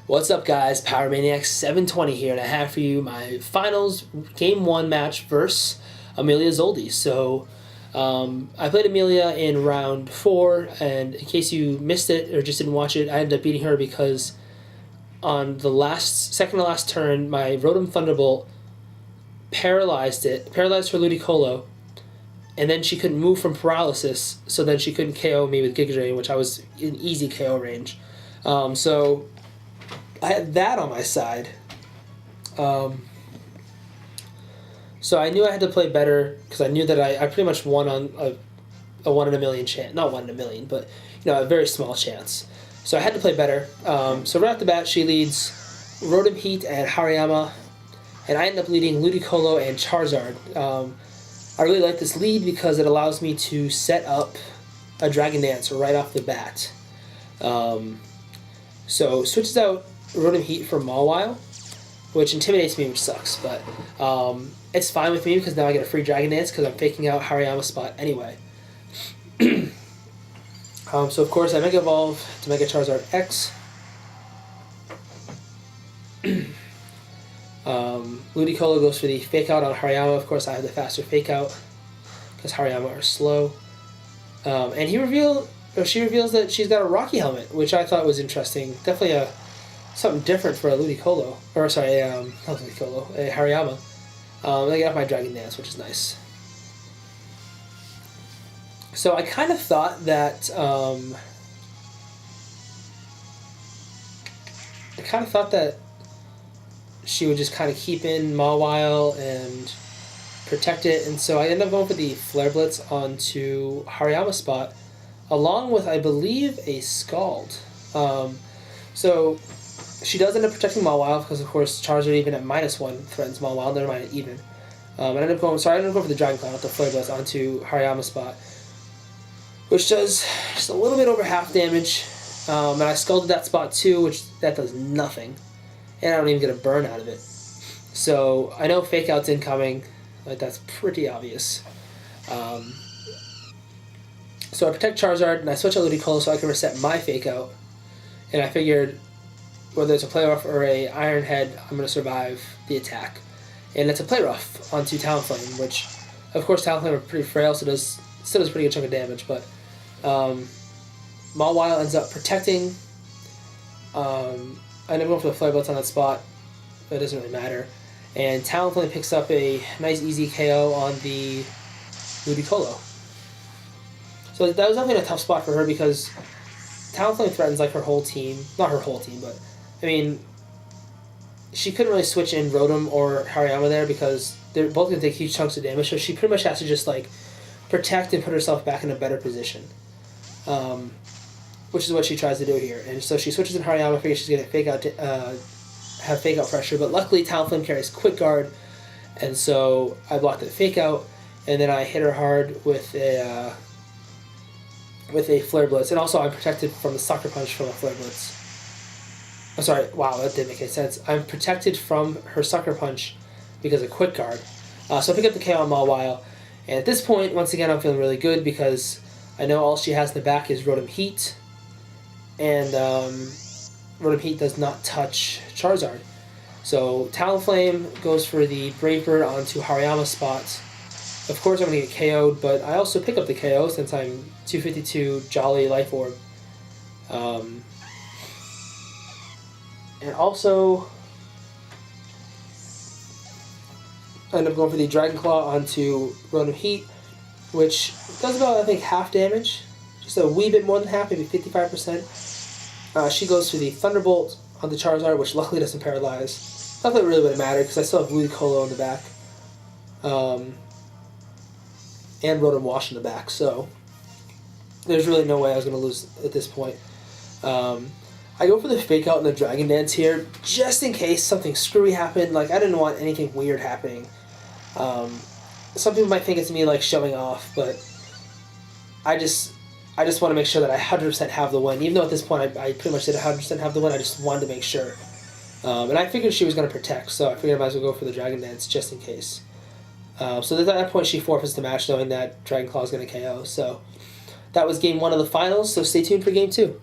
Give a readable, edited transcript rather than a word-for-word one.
What's up, guys? Power Maniacs 720 here, and I have for you my finals game 1 match versus Amelia Zoldy. So, I played Amelia in round 4, and in case you missed it or just didn't watch it, I ended up beating her because on the second to last turn, my Rotom Thunderbolt paralyzed her Ludicolo, and then she couldn't move from paralysis, so then she couldn't KO me with Giga Drain, which I was in easy KO range. So I had that on my side. So I knew I had to play better because I knew that I pretty much won on a 1 in a million chance. Not 1 in a million, but a very small chance. So I had to play better. So right off the bat, she leads Rotom Heat and Hariyama, and I end up leading Ludicolo and Charizard. I really like this lead because it allows me to set up a Dragon Dance right off the bat. So switches out Rotom Heat for Mawile, which intimidates me, which sucks, but it's fine with me because now I get a free Dragon Dance because I'm faking out Hariyama's spot anyway. So of course I Mega Evolve to Mega Charizard X. Ludicolo goes for the Fake Out on Hariyama. Of course I have the faster Fake Out because Hariyama are slow. And she reveals that she's got a Rocky Helmet, which I thought was interesting. Definitely something different for a Ludicolo. Or sorry, not Ludicolo, a Hariyama. I get off my Dragon Dance, which is nice. So I kind of thought that she would just kind of keep in Mawile and protect it, and so I ended up going for the Flare Blitz onto Hariyama's spot, along with, I believe, a Scald. So she does end up protecting Mawile because, of course, Charizard even at -1 threatens Mawile, never mind at even. I ended up going for the Dragon Claw with the Flare Blitz onto Hariyama's spot, which does just a little bit over half damage. And I Scalded that spot too, which that does nothing. And I don't even get a burn out of it. So I know Fake Out's incoming. Like, that's pretty obvious. So I protect Charizard, and I switch out Ludicolo so I can reset my Fake Out. And I figured whether it's a Play Rough or a Iron Head, I'm going to survive the attack. And it's a Play Rough onto Talonflame, which, of course, Talonflame are pretty frail, so still does a pretty good chunk of damage. But Mawile ends up protecting. I end up going for the Flare Blitz on that spot, but it doesn't really matter. And Talonflame picks up a nice easy KO on the Ludicolo. So that was definitely a tough spot for her because Talonflame threatens like her whole team. Not her whole team, but I mean, she couldn't really switch in Rotom or Hariyama there because they're both going to take huge chunks of damage, so she pretty much has to just like protect and put herself back in a better position. Which is what she tries to do here. And so she switches in Hariyama, figures she's going to have Fake Out pressure, but luckily Talonflame carries Quick Guard, and so I blocked the Fake Out, and then I hit her hard with a Flare Blitz, and also I'm protected from the Sucker Punch from a Flare Blitz. I'm sorry, wow, that didn't make any sense. I'm protected from her Sucker Punch because of Quick Guard. So I pick up the KO on Mawile, and at this point, once again, I'm feeling really good because I know all she has in the back is Rotom Heat, and Rotom Heat does not touch Charizard. So Talonflame goes for the Brave Bird onto Hariyama's spot. Of course I'm going to get KO'd, but I also pick up the KO since I'm 252 Jolly Life Orb. And also I end up going for the Dragon Claw onto Rotom Heat, which does about, I think, half damage. Just a wee bit more than half, maybe 55%. She goes for the Thunderbolt on the Charizard, which luckily doesn't paralyze. Not that it really would matter, because I still have Ludicolo in the back. And Rotom Wash in the back, so there's really no way I was going to lose at this point. I go for the Fake Out and the Dragon Dance here, just in case something screwy happened. Like, I didn't want anything weird happening. Some people might think it's me, like, showing off, but I just want to make sure that I 100% have the win. Even though at this point I pretty much did 100% have the win, I just wanted to make sure. And I figured she was going to protect, so I figured I might as well go for the Dragon Dance just in case. So at that point she forfeits the match knowing that Dragon Claw is going to KO. So that was Game 1 of the finals, so stay tuned for Game 2.